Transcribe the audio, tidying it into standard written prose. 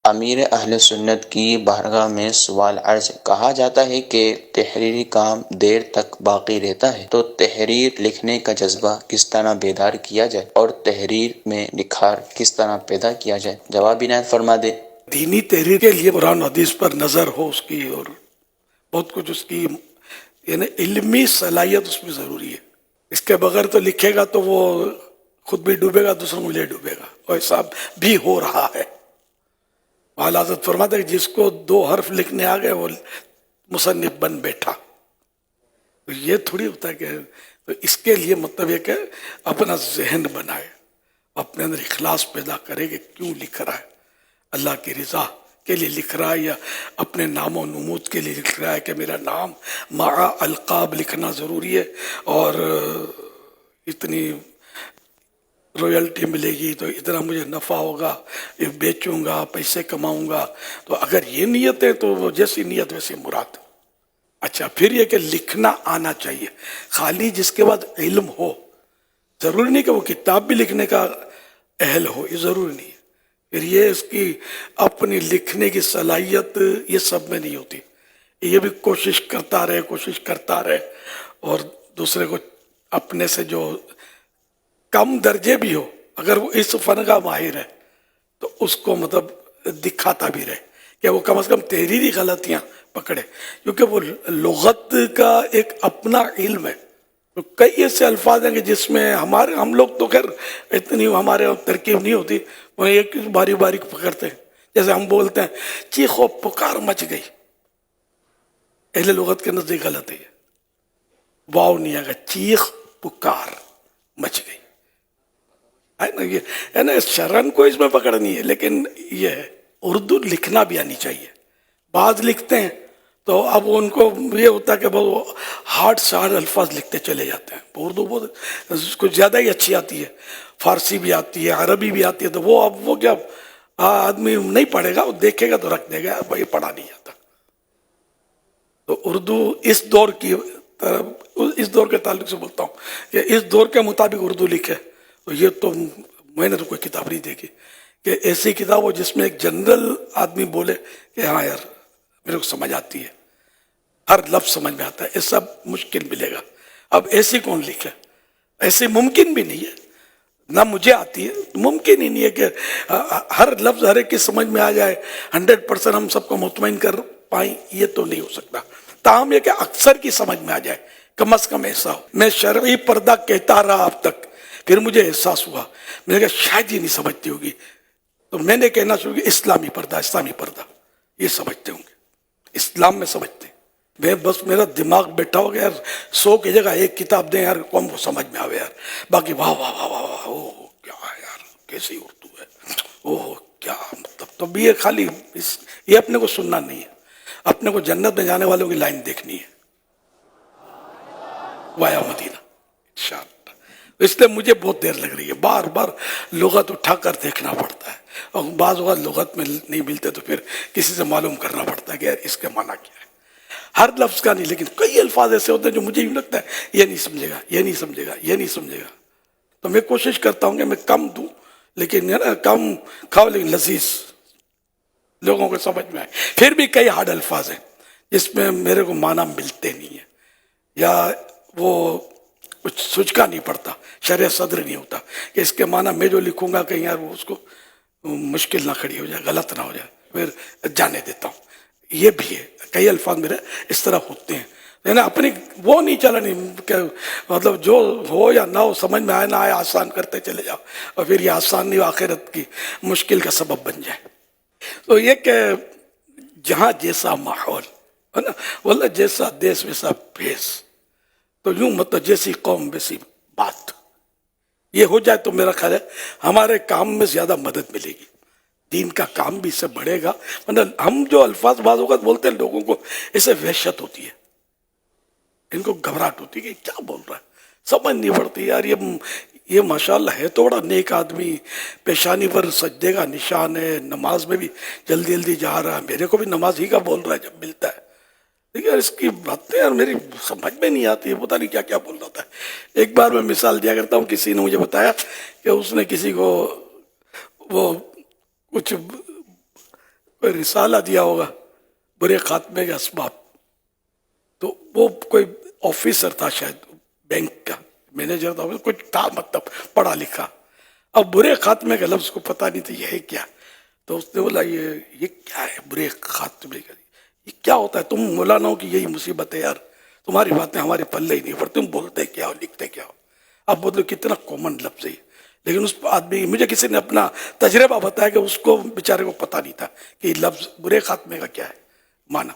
امیر اہل سنت کی بارگاہ میں سوال عرض کہا جاتا ہے کہ تحریری کام دیر تک باقی رہتا ہے، تو تحریر لکھنے کا جذبہ کس طرح بیدار کیا جائے اور تحریر میں نکھار کس طرح پیدا کیا جائے؟ جواب عنایت فرما دے۔ دینی تحریر کے لیے قرآن حدیث پر نظر ہو اس کی، اور بہت کچھ اس کی یعنی علمی صلاحیت اس میں ضروری ہے۔ اس کے بغیر تو لکھے گا تو وہ خود بھی ڈوبے گا، دوسروں کو لے ڈوبے گا، اور ایسا بھی ہو رہا ہے۔ اعلیٰ حضرت فرماتے ہیں کہ جس کو 2 حرف لکھنے آ گئے وہ مصنف بن بیٹھا۔ تو یہ تھوڑی ہوتا ہے کہ تو اس کے لیے مطلب یہ کہ اپنا ذہن بنائے، اپنے اندر اخلاص پیدا کرے کہ کیوں لکھ رہا ہے، اللہ کی رضا کے لیے لکھ رہا ہے یا اپنے نام و نمود کے لیے لکھ رہا ہے کہ میرا نام مع القاب لکھنا ضروری ہے، اور اتنی رویلٹی ملے گی تو اتنا مجھے نفع ہوگا، یہ بیچوں گا، پیسے کماؤں گا۔ تو اگر یہ نیت ہے تو وہ جیسی نیت ویسی مراد۔ اچھا، پھر یہ کہ لکھنا آنا چاہیے، خالی جس کے بعد علم ہو، ضروری نہیں کہ وہ کتاب بھی لکھنے کا اہل ہو، یہ ضروری نہیں ہے۔ پھر یہ اس کی اپنی لکھنے کی صلاحیت یہ سب میں نہیں ہوتی، یہ بھی کوشش کرتا رہے اور دوسرے کو اپنے سے جو کم درجے بھی ہو، اگر وہ اس فن کا ماہر ہے تو اس کو مطلب دکھاتا بھی رہے کہ وہ کم از کم تحریری غلطیاں پکڑے، کیونکہ وہ لغت کا ایک اپنا علم ہے۔ تو کئی ایسے الفاظ ہیں کہ جس میں ہم لوگ تو خیر اتنی ہمارے ترکیب نہیں ہوتی، وہ ایک باریک باریک پکڑتے ہیں۔ جیسے ہم بولتے ہیں چیخ و پکار مچ گئی، اہل لغت کے نزدیک غلط ہے، واو نہیں آگا، چیخ پکار مچ گئی ہے نا۔ یہ ہے نا، شرن کو اس میں پکڑنی ہے، لیکن یہ ہے اردو لکھنا بھی آنی چاہیے۔ بعض لکھتے ہیں تو اب ان کو یہ ہوتا ہے کہ وہ ہارڈ سے ہارڈ الفاظ لکھتے چلے جاتے ہیں۔ اردو بہت کچھ زیادہ ہی اچھی آتی ہے، فارسی بھی آتی ہے، عربی بھی آتی ہے، تو وہ اب وہ کیا آدمی نہیں پڑھے گا، وہ دیکھے گا تو رکھ دے گا، بھائی پڑھا نہیں جاتا۔ تو اردو اس دور کی اس دور کے تعلق سے بولتا ہوں کہ اس دور کے مطابق اردو لکھے، تو یہ تو میں نے تو کوئی کتاب نہیں دیکھی کہ ایسی کتاب ہو جس میں ایک جنرل آدمی بولے کہ ہاں یار میرے کو سمجھ آتی ہے، ہر لفظ سمجھ میں آتا ہے، یہ سب مشکل ملے گا۔ اب ایسی کون لکھے؟ ایسے ممکن بھی نہیں ہے، نہ مجھے آتی ہے، ممکن ہی نہیں ہے کہ ہر لفظ ہر ایک کی سمجھ میں آ جائے، 100% ہم سب کو مطمئن کر پائیں، یہ تو نہیں ہو سکتا۔ تاہم یہ کہ اکثر کی سمجھ میں آ جائے، کم از کم ایسا ہو۔ میں شرعی پردہ کہتا رہا اب تک، پھر مجھے احساس ہوا میں نے کہا شاید یہ نہیں سمجھتی ہوگی، تو میں نے کہنا شروع کیا اسلامی پردہ یہ سمجھتے ہوں گے، اسلام میں سمجھتے ہیں۔ میں بس میرا دماغ بیٹھا ہو گیا یار 100 کی جگہ 1 کتاب دیں یار، کون کو سمجھ میں آوے یار، باقی واہ واہ واہ واہ واہ، اوہ کیا ہے یار، کیسی اردو ہے، اوہ کیا مطلب۔ تو بھی یہ خالی یہ اپنے کو سننا نہیں ہے، اپنے کو جنت میں جانے والوں کی لائن دیکھنی ہے، وایا مدینہ انشاءاللہ۔ اس لیے مجھے بہت دیر لگ رہی ہے، بار بار لغت اٹھا کر دیکھنا پڑتا ہے، اور بعض اوقات لغت میں نہیں ملتے تو پھر کسی سے معلوم کرنا پڑتا ہے کہ یار اس کے معنی کیا ہے۔ ہر لفظ کا نہیں، لیکن کئی الفاظ ایسے ہوتے ہیں جو مجھے یوں لگتا ہے یہ نہیں سمجھے گا، یہ نہیں سمجھے گا، یہ نہیں سمجھے گا۔ تو میں کوشش کرتا ہوں کہ میں کم دوں، لیکن کم کھاؤ لیکن لذیذ لوگوں کو سمجھ میں آئے۔ پھر بھی کئی ہارڈ الفاظ ہیں جس میں میرے کو معنی ملتے نہیں ہیں، یا وہ کچھ سوچ کا نہیں پڑتا، شرح صدر نہیں ہوتا کہ اس کے معنی میں جو لکھوں گا کہیں یار وہ اس کو مشکل نہ کھڑی ہو جائے، غلط نہ ہو جائے، پھر جانے دیتا ہوں۔ یہ بھی ہے، کئی الفاظ میرے اس طرح ہوتے ہیں، یعنی اپنی وہ نہیں چلانی کہ مطلب جو ہو یا نہ ہو، سمجھ میں آئے نہ آئے آسان کرتے چلے جاؤ، اور پھر یہ آسانی آخرت کی مشکل کا سبب بن جائے۔ تو یہ کہ جہاں جیسا ماحول ہے نا، واللہ جیسا دیس ویسا بھیس، تو یوں مطلب جیسی قوم ویسی بات، یہ ہو جائے تو میرا خیال ہے ہمارے کام میں زیادہ مدد ملے گی، دین کا کام بھی اس سے بڑھے گا۔ مطلب ہم جو الفاظ بعض اوقات بولتے ہیں لوگوں کو اسے وحشت ہوتی ہے، ان کو گھبراہٹ ہوتی ہے کہ کیا بول رہا ہے، سمجھ نہیں پڑتی یار۔ یہ ماشاءاللہ ہے تو بڑا نیک آدمی، پیشانی پر سجدے کا نشان ہے، نماز میں بھی جلدی جلدی جا رہا ہے، میرے کو بھی نماز ہی کا بول رہا ہے جب ملتا ہے، لیکن اس کی باتیں یار میری سمجھ میں نہیں آتی، پتہ نہیں کیا کیا بول رہا تھا۔ ایک بار میں مثال دیا کرتا ہوں، کسی نے مجھے بتایا کہ اس نے کسی کو وہ کچھ کوئی رسالہ دیا ہوگا برے خاتمے کے اسباب. تو وہ کوئی آفیسر تھا شاید بینک کا مینیجر تھا, کچھ تھا مطلب پڑھا لکھا. اب برے خاتمے کا لفظ کو پتہ نہیں تھا یہ ہے کیا. تو اس نے بولا یہ کیا ہے برے خاتمے کا, یہ کیا ہوتا ہے؟ تم مولاناؤں کی یہی مصیبت ہے یار, تمہاری باتیں ہمارے پلے ہی نہیں پر تم بولتے کیا ہو لکھتے کیا ہو. اب بولو کتنا کامن لفظ ہے, لیکن اس آدمی مجھے کسی نے اپنا تجربہ بتایا کہ اس کو بیچارے کو پتہ نہیں تھا کہ یہ لفظ برے خاتمے کا کیا ہے معنی.